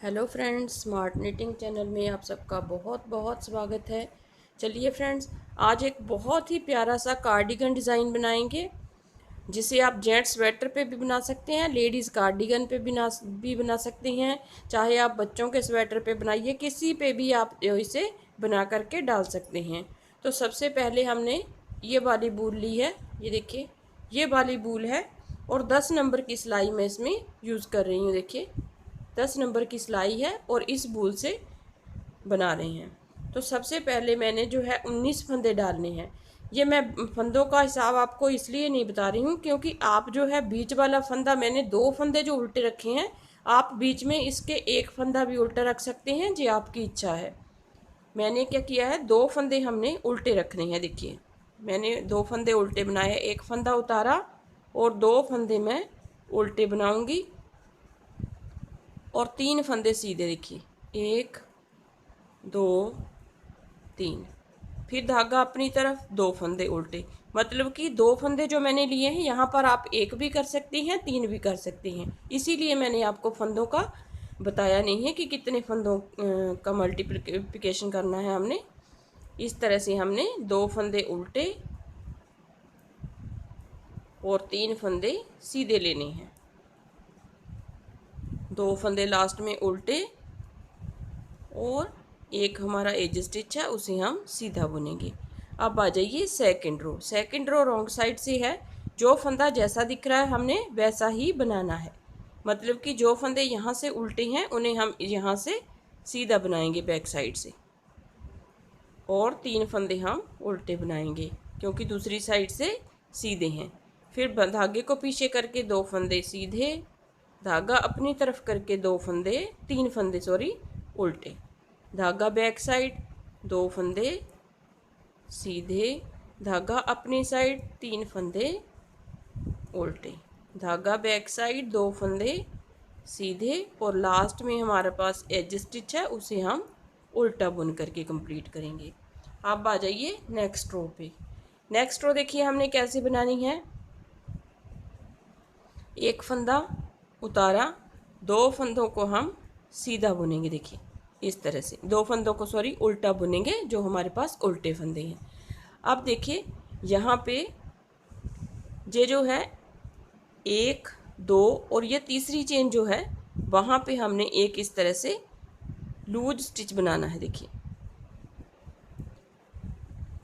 Hello friends, smart knitting channel में आप सबका बहुत बहुत स्वागत है। चलिए फ्रेंड्स, आज एक बहुत ही प्यारा सा कार्डिगन डिज़ाइन बनाएंगे, जिसे आप जेंट्स स्वेटर पे भी बना सकते हैं, लेडीज़ कार्डिगन पे भी बना सकते हैं। चाहे आप बच्चों के स्वेटर पे बनाइए, किसी पे भी आप इसे बना करके डाल सकते हैं। तो सबसे पहले हमने ये वाली बूल ली है, ये देखिए ये वाली बूल है, और 10 नंबर की सिलाई मैं इसमें यूज़ कर रही हूँ। देखिए 10 नंबर की सिलाई है और इस बूल से बना रहे हैं। तो सबसे पहले मैंने जो है 19 फंदे डालने हैं। ये मैं फंदों का हिसाब आपको इसलिए नहीं बता रही हूँ क्योंकि आप जो है बीच वाला फंदा, मैंने 2 फंदे जो उल्टे रखे हैं, आप बीच में इसके एक फंदा भी उल्टा रख सकते हैं, जी आपकी इच्छा है। मैंने क्या किया है, 2 फंदे हमने उल्टे रखने हैं। देखिए मैंने 2 फंदे उल्टे बनाए, एक फंदा उतारा और 2 फंदे मैं उल्टे बनाऊंगी और 3 फंदे सीधे। देखिए 1 2 3, फिर धागा अपनी तरफ, 2 फंदे उल्टे। मतलब कि 2 फंदे जो मैंने लिए हैं, यहाँ पर आप 1 भी कर सकती हैं, 3 भी कर सकती हैं। इसीलिए मैंने आपको फंदों का बताया नहीं है कि कितने फंदों का मल्टीप्लिकेशन करना है। हमने इस तरह से हमने 2 फंदे उल्टे और 3 फंदे सीधे लेने हैं। 2 फंदे लास्ट में उल्टे और एक हमारा एज स्टिच है, उसे हम सीधा बुनेंगे। अब आ जाइए second row. Second row wrong side से है, जो फंदा जैसा दिख रहा है हमने वैसा ही बनाना है। मतलब कि जो फंदे यहाँ से उल्टे हैं उन्हें हम यहाँ से सीधा बनाएंगे बैक साइड से, और 3 फंदे हम उल्टे बनाएंगे क्योंकि दूसरी साइड से सीधे हैं। फिर धागे को पीछे करके 2 फंदे सीधे, धागा अपनी तरफ करके 2 फंदे, 3 फंदे सॉरी उल्टे, धागा बैक साइड, 2 फंदे सीधे, धागा अपनी साइड, 3 फंदे उल्टे, धागा बैक साइड, 2 फंदे सीधे, और लास्ट में हमारे पास एज स्टिच है, उसे हम उल्टा बुन करके कंप्लीट करेंगे। अब आ जाइए नेक्स्ट रो पे। नेक्स्ट रो देखिए हमने कैसे बनानी है। एक फंदा उतारा, 2 फंदों को हम सीधा बुनेंगे। देखिए इस तरह से 2 फंदों को सॉरी उल्टा बुनेंगे, जो हमारे पास उल्टे फंदे हैं। अब देखिए यहाँ पे ये जो है 1 2 और ये तीसरी चेन जो है, वहाँ पे हमने एक इस तरह से लूज स्टिच बनाना है। देखिए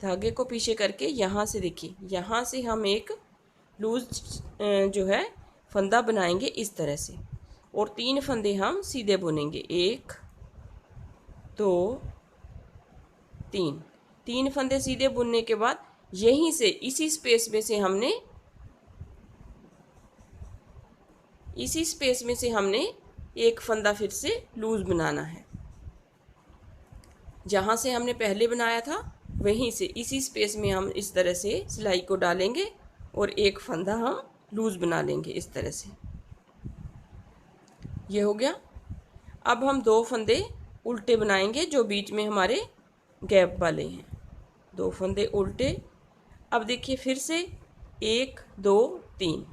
धागे को पीछे करके यहाँ से, देखिए यहाँ से हम एक लूज जो है फंदा बनाएंगे इस तरह से, और 3 फंदे हम सीधे बुनेंगे। 1 2 3, 3 फंदे सीधे बुनने के बाद यहीं से इसी स्पेस में से हमने एक फंदा फिर से लूज बनाना है। जहाँ से हमने पहले बनाया था वहीं से इसी स्पेस में हम इस तरह से सिलाई को डालेंगे और एक फंदा हम लूज बना लेंगे इस तरह से। ये हो गया। अब हम 2 फंदे उल्टे बनाएंगे जो बीच में हमारे गैप वाले हैं, 2 फंदे उल्टे। अब देखिए फिर से 1 2 3,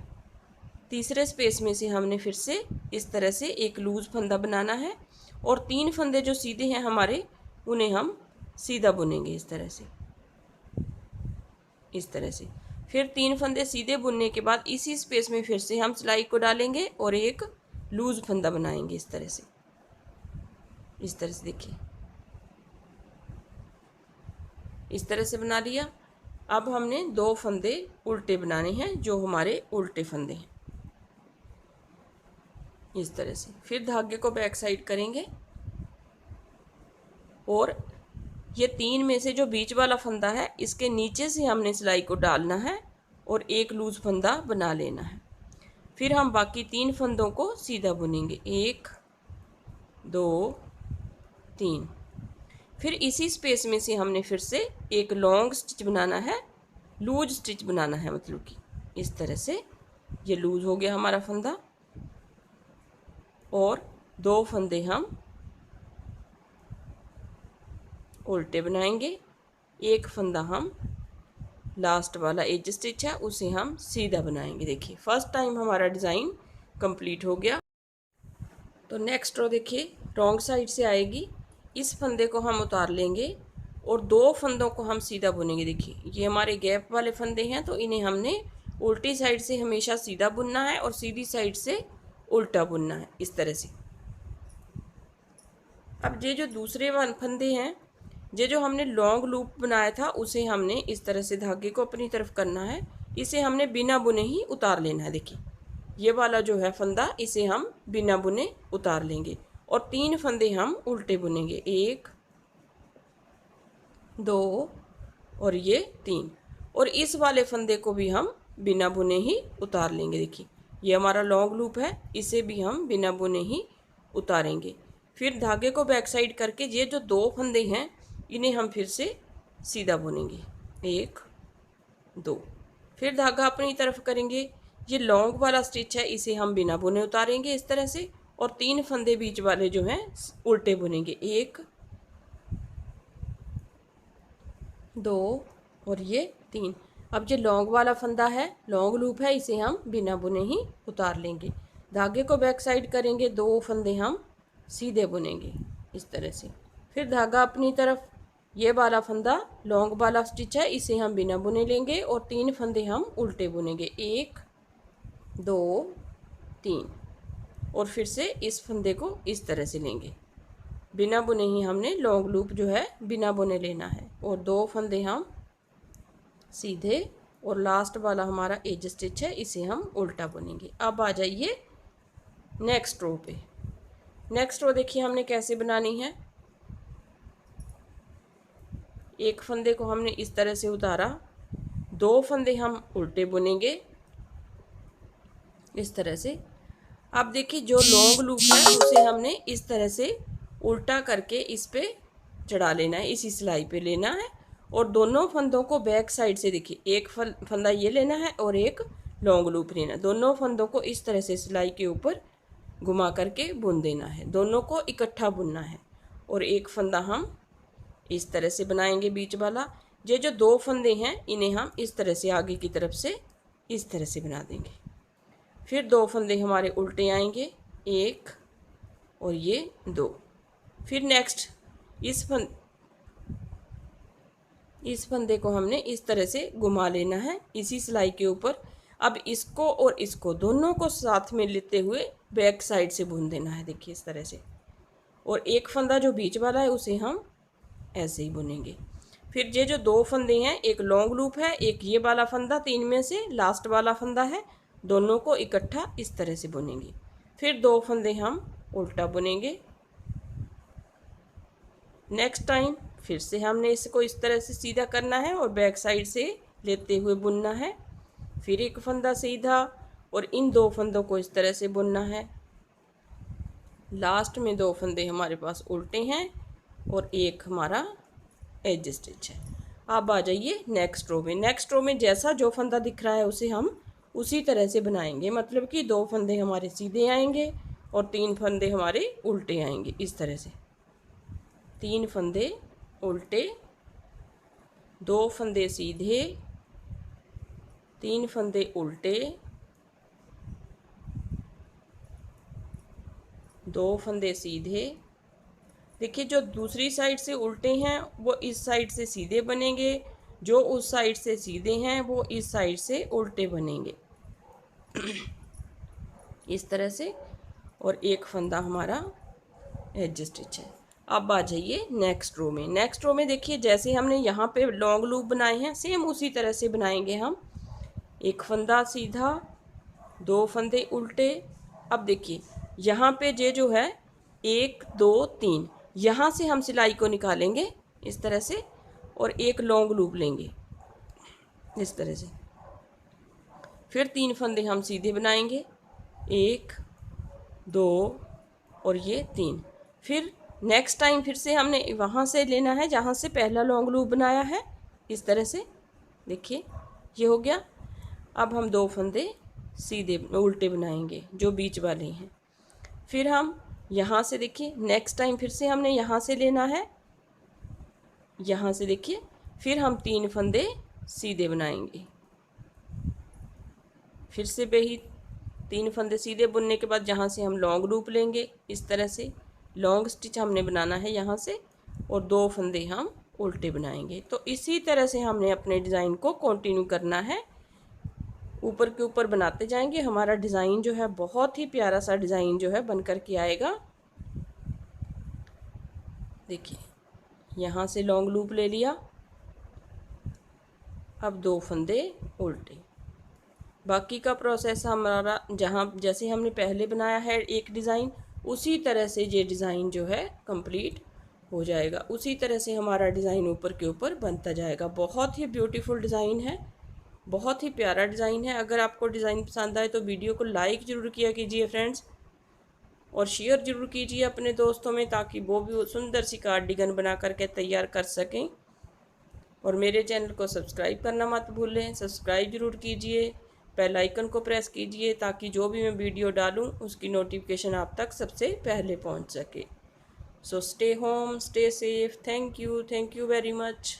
तीसरे स्पेस में से हमने फिर से इस तरह से एक लूज फंदा बनाना है, और 3 फंदे जो सीधे हैं हमारे, उन्हें हम सीधा बुनेंगे इस तरह से, इस तरह से। फिर 3 फंदे सीधे बुनने के बाद इसी स्पेस में फिर से हम सिलाई को डालेंगे और एक लूज फंदा बनाएंगे इस तरह से, इस तरह से। देखिए इस तरह से बना लिया। अब हमने 2 फंदे उल्टे बनाने हैं जो हमारे उल्टे फंदे हैं, इस तरह से। फिर धागे को बैक साइड करेंगे और ये 3 में से जो बीच वाला फंदा है, इसके नीचे से हमने सिलाई को डालना है और एक लूज फंदा बना लेना है। फिर हम बाकी 3 फंदों को सीधा बुनेंगे। 1 2 3, फिर इसी स्पेस में से हमने फिर से एक लॉन्ग स्टिच बनाना है, लूज स्टिच बनाना है, मतलब कि इस तरह से। ये लूज हो गया हमारा फंदा, और 2 फंदे हम उल्टे बनाएंगे, एक फंदा हम लास्ट वाला एज स्टिच है उसे हम सीधा बनाएंगे। देखिए फर्स्ट टाइम हमारा डिज़ाइन कंप्लीट हो गया। तो नेक्स्ट रो देखिए, रॉन्ग साइड से आएगी, इस फंदे को हम उतार लेंगे और 2 फंदों को हम सीधा बुनेंगे। देखिए ये हमारे गैप वाले फंदे हैं, तो इन्हें हमने उल्टी साइड से हमेशा सीधा बुनना है और सीधी साइड से उल्टा बुनना है, इस तरह से। अब ये जो दूसरे फंदे हैं, ये जो हमने लॉन्ग लूप बनाया था उसे हमने इस तरह से धागे को अपनी तरफ करना है, इसे हमने बिना बुने ही उतार लेना है। देखिए ये वाला जो है फंदा, इसे हम बिना बुने उतार लेंगे और 3 फंदे हम उल्टे बुनेंगे, 1 2 और ये 3। और इस वाले फंदे को भी हम बिना बुने ही उतार लेंगे। देखिए ये हमारा लॉन्ग लूप है, इसे भी हम बिना बुने ही उतारेंगे। फिर धागे को बैक साइड करके ये जो 2 फंदे हैं इन्हें हम फिर से सीधा बुनेंगे, 1 2। फिर धागा अपनी तरफ करेंगे, ये लॉन्ग वाला स्टिच है इसे हम बिना बुने उतारेंगे इस तरह से, और 3 फंदे बीच वाले जो हैं उल्टे बुनेंगे, 1 2 और ये 3। अब ये लॉन्ग वाला फंदा है, लॉन्ग लूप है, इसे हम बिना बुने ही उतार लेंगे। धागे को बैक साइड करेंगे, 2 फंदे हम सीधे बुनेंगे इस तरह से। फिर धागा अपनी तरफ, ये वाला फंदा लॉन्ग वाला स्टिच है, इसे हम बिना बुने लेंगे और 3 फंदे हम उल्टे बुनेंगे, 1 2 3। और फिर से इस फंदे को इस तरह से लेंगे, बिना बुने ही हमने लॉन्ग लूप जो है बिना बुने लेना है, और 2 फंदे हम सीधे और लास्ट वाला हमारा एज स्टिच है, इसे हम उल्टा बुनेंगे। अब आ जाइए नेक्स्ट रो पे। नेक्स्ट रो देखिए हमने कैसे बनानी है। एक फंदे को हमने इस तरह से उतारा, 2 फंदे हम उल्टे बुनेंगे इस तरह से। अब देखिए जो लॉन्ग लूप है उसे हमने इस तरह से उल्टा करके इस पे चढ़ा लेना है, इसी सिलाई पे लेना है, और दोनों फंदों को बैक साइड से, देखिए एक फंदा ये लेना है और एक लॉन्ग लूप लेना है, दोनों फंदों को इस तरह से सिलाई के ऊपर घुमा करके बुन देना है, दोनों को इकट्ठा बुनना है। और एक फंदा हम इस तरह से बनाएंगे बीच वाला। ये जो 2 फंदे हैं इन्हें हम इस तरह से आगे की तरफ से इस तरह से बना देंगे। फिर 2 फंदे हमारे उल्टे आएंगे, 1 और ये 2। फिर नेक्स्ट इस फंदे को हमने इस तरह से घुमा लेना है इसी सिलाई के ऊपर। अब इसको और इसको दोनों को साथ में लेते हुए बैक साइड से बुन देना है, देखिए इस तरह से। और एक फंदा जो बीच वाला है उसे हम ऐसे ही बुनेंगे। फिर ये जो 2 फंदे हैं, एक लॉन्ग लूप है, एक ये वाला फंदा, 3 में से लास्ट वाला फंदा है, दोनों को इकट्ठा इस तरह से बुनेंगे। फिर 2 फंदे हम उल्टा बुनेंगे। नेक्स्ट टाइम फिर से हमने इसको इस तरह से सीधा करना है और बैक साइड से लेते हुए बुनना है। फिर एक फंदा सीधा और इन 2 फंदों को इस तरह से बुनना है। लास्ट में 2 फंदे हमारे पास उल्टे हैं और एक हमारा एज स्टिच है। अब आ जाइए नेक्स्ट रो में। नेक्स्ट रो में जैसा जो फंदा दिख रहा है उसे हम उसी तरह से बनाएंगे, मतलब कि 2 फंदे हमारे सीधे आएंगे और 3 फंदे हमारे उल्टे आएंगे इस तरह से। 3 फंदे उल्टे, 2 फंदे सीधे, 3 फंदे उल्टे, 2 फंदे सीधे। देखिए जो दूसरी साइड से उल्टे हैं वो इस साइड से सीधे बनेंगे, जो उस साइड से सीधे हैं वो इस साइड से उल्टे बनेंगे इस तरह से। और एक फंदा हमारा एज स्टिच है। अब आ जाइए नेक्स्ट रो में। नेक्स्ट रो में देखिए जैसे हमने यहाँ पे लॉन्ग लूप बनाए हैं सेम उसी तरह से बनाएंगे हम। एक फंदा सीधा, 2 फंदे उल्टे। अब देखिए यहाँ पे ये जो है 1 2 3, यहाँ से हम सिलाई को निकालेंगे इस तरह से और एक लॉन्ग लूप लेंगे इस तरह से। फिर 3 फंदे हम सीधे बनाएंगे, 1 2 और ये 3। फिर नेक्स्ट टाइम फिर से हमने वहाँ से लेना है जहाँ से पहला लॉन्ग लूप बनाया है इस तरह से। देखिए ये हो गया। अब हम 2 फंदे सीधे उल्टे बनाएंगे जो बीच वाले हैं। फिर हम यहाँ से देखिए नेक्स्ट टाइम फिर से हमने यहाँ से लेना है, यहाँ से देखिए। फिर हम 3 फंदे सीधे बनाएंगे, फिर से वही 3 फंदे सीधे बुनने के बाद जहाँ से हम लॉन्ग लूप लेंगे इस तरह से, लॉन्ग स्टिच हमने बनाना है यहाँ से, और 2 फंदे हम उल्टे बनाएंगे। तो इसी तरह से हमने अपने डिज़ाइन को कंटिन्यू करना है, ऊपर के ऊपर बनाते जाएंगे। हमारा डिज़ाइन जो है बहुत ही प्यारा सा डिज़ाइन जो है बन कर के आएगा। देखिए यहाँ से लॉन्ग लूप ले लिया, अब 2 फंदे उल्टे। बाकी का प्रोसेस हमारा जहाँ जैसे हमने पहले बनाया है एक डिज़ाइन, उसी तरह से ये डिज़ाइन जो है कंप्लीट हो जाएगा। उसी तरह से हमारा डिज़ाइन ऊपर के ऊपर बनता जाएगा। बहुत ही ब्यूटीफुल डिज़ाइन है, बहुत ही प्यारा डिज़ाइन है। अगर आपको डिज़ाइन पसंद आए तो वीडियो को लाइक ज़रूर किया कीजिए फ्रेंड्स, और शेयर ज़रूर कीजिए अपने दोस्तों में, ताकि वो भी सुंदर सी कार्डिगन बना करके तैयार कर सकें। और मेरे चैनल को सब्सक्राइब करना मत भूलें, सब्सक्राइब ज़रूर कीजिए, बेल आइकन को प्रेस कीजिए, ताकि जो भी मैं वीडियो डालूं उसकी नोटिफिकेशन आप तक सबसे पहले पहुंच सके। So stay home, stay safe. Thank you very much.